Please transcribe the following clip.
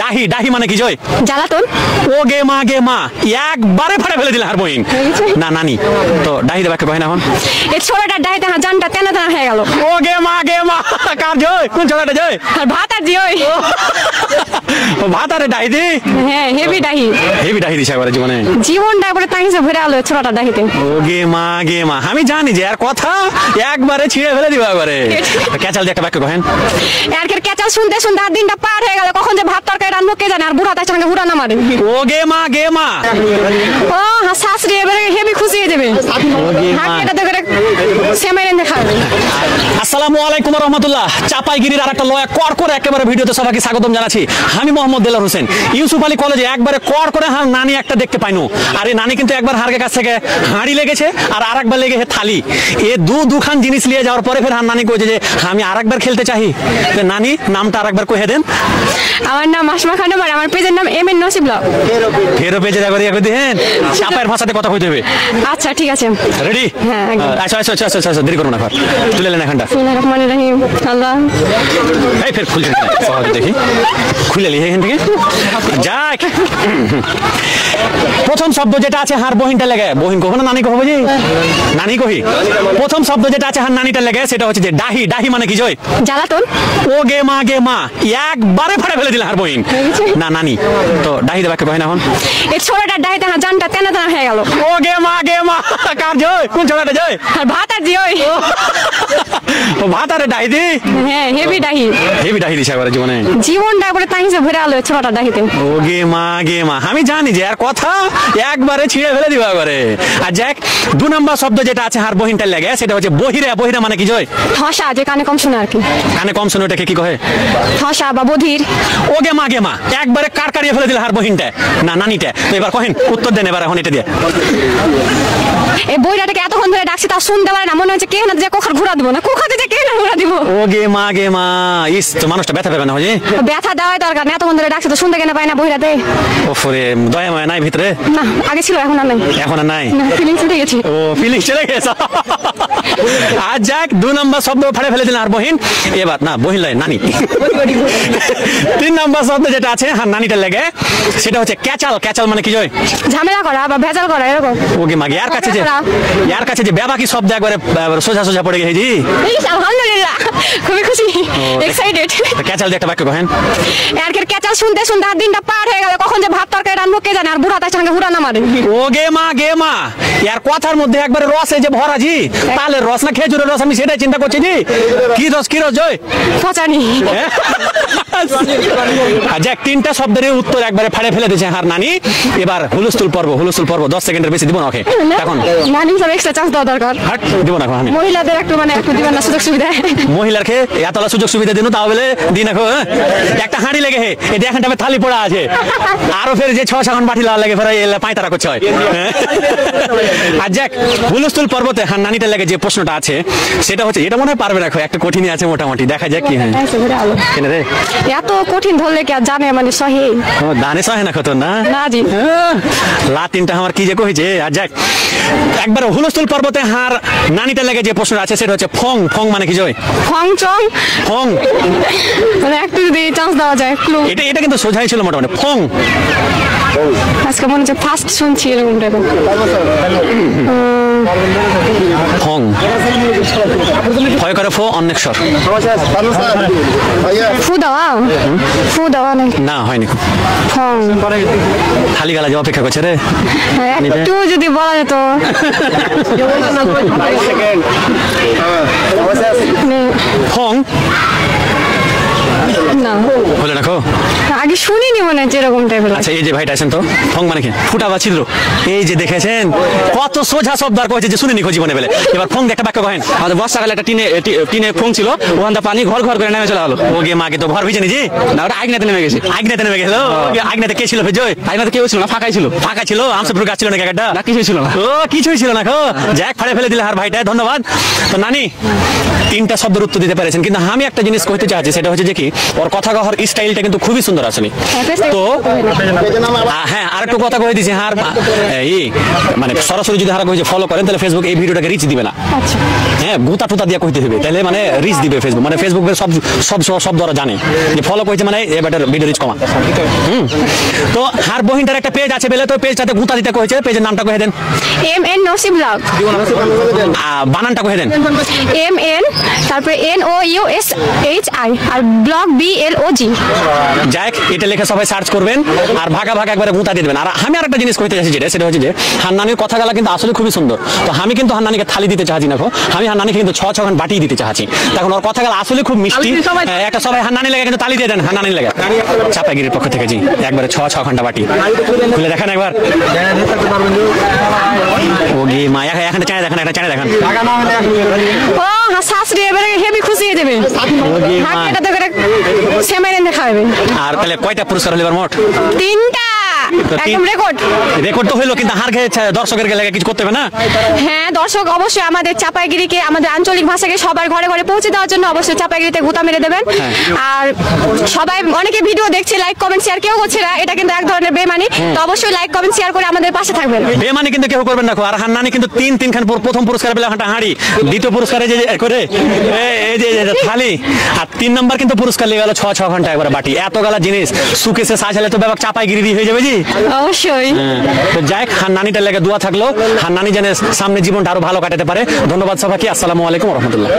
ডাহি ডাহি মানে কি জয় জ্বালাতন ও গে মা একবারে ফাড়ে ফেলে দিলে হার বইন না নানি তো ডাহি দেবা কে কয় না এখন এই ছোড়াটা ডাইতে হ্যাঁ জানটা তেনা তেনা হয়ে গেল ও গে মা কার জয় কোন ছোড়াটা জয় আর ভাত আর দি ওই ও ভাত আরে ডাহি দি হ্যাঁ হেভি ডাহি দিছে একবারে জীবনে জীবনটা একবারে তাইছে ভরে আলো ছোড়াটা ডাইতে ও গে মা আমি জানি যে আর কথা একবারে ছিঁড়ে ফেলে দিবা একবারে ক্যাচাল দিয়ে একটা বাক্য কহেন এর ক্যাচাল শুনতে শুনতে আর দিনটা পার হয়ে গেল কখন যে ভাত তরকারি রান্না কে জানে আর বুড়া তার সঙ্গে হুড়া না মারে ও গে মা ও শাশুড়ি এবারে হেভি খুশি হয়ে যাবে হাত এটা দেখে সেমাইরেন দেখাবে আসসালামু আলাইকুম ওয়া রাহমাতুল্লাহ চাপাইগিরির আরেকটা লয়া কর করে একেবারে ভিডিওতে সবাইকে স্বাগতম জানাচ্ছি আমি মোহাম্মদ দেলার হোসেন ইউসুফ আলী কলেজে একবারে কর করে হার নানি একটা দেখতে পাইনো আর এই নানি কিন্তু একবার হারকে কাছ থেকে হাঁড়ি লেগেছে আর আরেকবার লেগেছে থালি এ দুখান জিনিস নিয়ে যাওয়ার পরে ফের হার নানি কইছে যে আমি আরেকবার খেলতে চাই নানি নামটা আরেকবার কইে দেন আমার নাম আসমা খানম আর আমার পেজের নাম এম এন নসিব ব্লগ ফেরো পেজে একবার ইয়া কই দেন চাপায়ের ভাষাতে কথা কইতে হবে আচ্ছা ঠিক আছে রেডি হ্যাঁ আচ্ছা দেরি করো না ঘর তুলে নেন এখানটা বিসমিল্লাহির রহমানির রহিম আল্লাহ এই ফের খুলছে সহজ দেখি খুলে লি এখান থেকে যাক প্রথম শব্দ যেটা আছে হার বহিনটা লাগে বহিন কখনো না নানি কহবো যে নানি কহি প্রথম শব্দ যেটা আছে হার নানিটা লাগে সেটা হচ্ছে যে ডাহি মানে কি জয় জ্বালাতন ও গে মা একবারে ফাড়ে ফেলে দিলে হার বহিন না নানি তো ডাহি দেবা কে কয় না এখন এই ছোড়াটা ডাইতে হ্যাঁ জানটা তেনা তেনা হয়ে গেল ও গে মা কার জয় কোন ছোড়াটা জয় আর ভাত আর দি ওই ও ভাত আরে ডাহি দি হ্যাঁ হেভি ডাহি দিছে একবারে জীবনে জীবনটা একবারে তাইছে ভরে আলো ছোড়াটা ডাইতে ও গে মা আমি জানি যে আর কথা একবারে ছিঁড়ে ফেলে দিবা একবারে আর যাক 2 নম্বর শব্দ যেটা আছে হার বহিনটা লাগে সেটা হচ্ছে বহিরা মানে কি জয় ঠসা যে কানে কম শোনা আর কি কানে কম শোনে ওটাকে কি কহে ঠসা বা বধির ও গে মা একবারে কাড়িয়ে ফেলে দিল হার বহিনটা না নানিটা তো এবার কহেন উত্তর দেন এবার এখন এটা দিয়ে এই বইটাকে এতক্ষণ ধরে ডাকছি তা শুনতে পারে না মনে হচ্ছে কে না যে কোখার ঘোরা দিব না কোখাতে যে কে না ঘোরা দিব ও গে মা ইস তো মানুষটা ব্যথা পাবে না হয়ে ব্যথা দেওয়াই দরকার না এতক্ষণ ধরে ডাকছি তো শুনতে কেন পায় না বইটাতে ওফরে দয়া মায়া নাই ভিতরে না আগে ছিল এখন আর নাই ফিলিংস উঠে গেছে ও ফিলিংস চলে গেছে আর যাক 2 নম্বর শব্দ ফাড়ে ফেলে দিলেন আর বহিন এবার না বহিন লাই নানি 3 নম্বর শব্দ যেটা আছে হার নানিটা লাগে সেটা হচ্ছে ক্যাচাল মানে কি জয় ঝামেলা করা বা ভেজাল করা এরকম ওকে মাগে ইয়ার কাছে যে বেবাকি শব্দ একবারে সোজা পড়ে গেছে জি আলহামদুলিল্লাহ খুবই খুশি এক্সাইটেড ক্যাচাল দিয়ে একটা বাক্য কহেন এর ক্যাচাল শুনতে শুনতে আর দিনটা পার হয়ে গেল কখন যে ভাত তরকারি রান্না কে জানে আর বুড়া তার সঙ্গে হুড়া না মারে ও গে মা ইয়ার কথার মধ্যে একবারে রসে যে ভরা জি তালের রস না খেজুরের রস আমি সেটাই চিন্তা করছি জি কি রস জয় পচানি যাক 3টা শব্দের উত্তর একবারে ফাড়ে ফেলে দিয়েছে হার নানি এবার হুলস্থুল পর্ব 10 সেকেন্ডের বেশি দিব না ওকে এখন নানি সব এক্সট্রা চান্স দেওয়া দরকার দিব না আমি মহিলাদের একটু দিবেন না সুযোগ সুবিধা মহিলারকে এতলা সুযোগ সুবিধা দিন তাও বলে দিন এখন একটা হাঁড়ি লেগে এটা এখন থালি পড়া আছে আরো ফের যে 6 সেকেন্ড বাটি লাগে ফের পাঁয়তারা করছে হয় আর যাক হুলস্থুল পর্বতে হার নানিটা লাগে যে প্রশ্নটা আছে সেটা হচ্ছে এটা মনে হয় পারবে রাখো একটা কঠিনই আছে মোটামুটি দেখা যাক কি হয় কেন রে এত কঠিন ধরলে কি আর জানে মানে সহে দানে সহে না কত না জি লাতিনটা আমার কি যে কইছে আর যাক একবার হুলস্থুল পর্বতে হার নানিটা লাগে যে প্রশ্ন আছে সেটা হচ্ছে ফং মানে কি জয় ফং মানে একটু যদি চান্স দেওয়া যায় ক্লু এটা কিন্তু সোজাই ছিল মোটামুটি ফং আজকে মনে হচ্ছে ফার্স্ট শুনছি এরকম টাইপের ফং ভয় করে ফো অন্বেষর ফু দেওয়া না হয়নি ফং খালি গালা যে অপেক্ষা করছে রে একটু যদি বলা যেত ফং না বলে রাখো আগে শুনিনি মনে হচ্ছে এরকম টাইপের আচ্ছা এই যে ভাইটা আছেন তো ফং মানে কি ফুটা বা ছিদ্র এই যে দেখেছেন কত সোজা শব্দ আর কইছে যে শুনিনি জীবনে বেলে এবার ফং একটা বাক্য কহেন আমাদের বর্ষাকালে একটা টিনে ফং ছিল ওখান থেকে পানি ঘর করে নেমে চলে হলো ওকে মাকে তো ভর ভিজে নিজি না ওটা আগনাতে নেমে গেছে আগনাতে কে ছিল জয় আগনাতে কেউ ছিল না ফাঁকা ছিল আমসপুর গাছ ছিল না একটা না কিছুই ছিল না ও কিছুই ছিল না যাক ফাড়ে ফেলে দিলে আর ভাইটা ধন্যবাদ তো নানি 3টা শব্দের উত্তর দিতে পেরেছেন কিন্তু আমি একটা জিনিস কইতে চাচ্ছি সেটা হচ্ছে যে কি ওর কথা কহার স্টাইলটা কিন্তু খুবই সুন্দর আসলে। তো হ্যাঁ আরেকটু কথা কয়ে দিছি, হার এই মানে সরাসরি যদি হারা কইছে ফলো করেন তাহলে ফেসবুক এই ভিডিওটাকে রিচ দিবে না। আচ্ছা হ্যাঁ গুতা টুতা দিয়ে কইতে হবে তাহলে মানে রিচ দিবে ফেসবুক, মানে ফেসবুক সব সব শব্দ ওরা জানে যে ফলো কইছে মানে এবারে ভিডিও রিচ কমা। তো হার বহিনটার একটা পেজ আছে বেলে, তো পেজটাতে গুতা দিতে কইছে, পেজের নামটা কয়ে দেন। MN নসি ব্লগ, বানানটা কয়ে দেন। MN তারপরে NOUSHI আর ব্লগ BLOG। যাক এটা লিখে সবাই সার্চ করবেন আর ভাগা ভাগা একবারে গুতা দিয়ে দেবেন। আর আমি আরেকটা জিনিস কইতে চাইছি, সেটা হচ্ছে যে হান্নানির কথাগুলো কিন্তু আসলে খুবই সুন্দর। তো আমি কিন্তু হান্নানিকে থালি দিতে চাচ্ছি না, আমি হান্নানিকে কিন্তু 6 বাটি দিতে চাচ্ছি। তখন ওর কথাগুলো আসলে খুব মিষ্টি। একটা সবাই হান্নানি লাগে কিন্তু তালি দিয়ে দেন, হান্নানি লাগে চাপাগিরির পক্ষ থেকে জি একবারে 6 ঘন্টা বাটি খুলে দেখেন একবার। ও গে মা এখানে চাই দেখেন, একটা চাই দেখেন। ও শাশুড়ি এবারে হেভি খুশি হয়ে যাবে, হাতটা তো করে সেমাই এনে খাওয়াবে। আর তাহলে কয়টা পুরস্কার হলো এবার মোট? 3টা, একদম রেকর্ড। রেকর্ড তো হইলো, কিন্তু হার খেয়ে দর্শকের গেলে কিছু করতে হবে না? হ্যাঁ দর্শক অবশ্যই আমাদের চাপাইগিরিকে, আমাদের আঞ্চলিক ভাষাকে সবার ঘরে ঘরে পৌঁছে দেওয়ার জন্য অবশ্যই চাপাইগিরিতে গুতা মেরে দেবেন। আর সবাই অনেকে ভিডিও দেখছে, লাইক কমেন্ট শেয়ার কেউ করছে না, এটা কিন্তু এক ধরনের বেমানি। তো অবশ্যই লাইক কমেন্ট শেয়ার করে আমাদের পাশে থাকবেন। বেমানি কিন্তু কেউ করবেন না। আর হান্নানি কিন্তু তিন খান প্রথম পুরস্কার পেলে একটা হাঁড়ি, দ্বিতীয় পুরস্কারে যে করে এই যে থালি, আর 3 নম্বর কিন্তু পুরস্কার লেগে গেল 6 ঘন্টা একবার বাটি। এত গালা জিনিস সুকেসে সাজালে তো ব্যাপার চাপাইগিরি হয়ে যাবে জি। অবশ্যই। তো যাই হান্নানিটার লেগে দোয়া থাকলো, হান্নানি যেন সামনে জীবনটা আরো ভালো কাটাতে পারে। ধন্যবাদ সবাইকে, আসসালামু আলাইকুম রহমতুল্লাহ।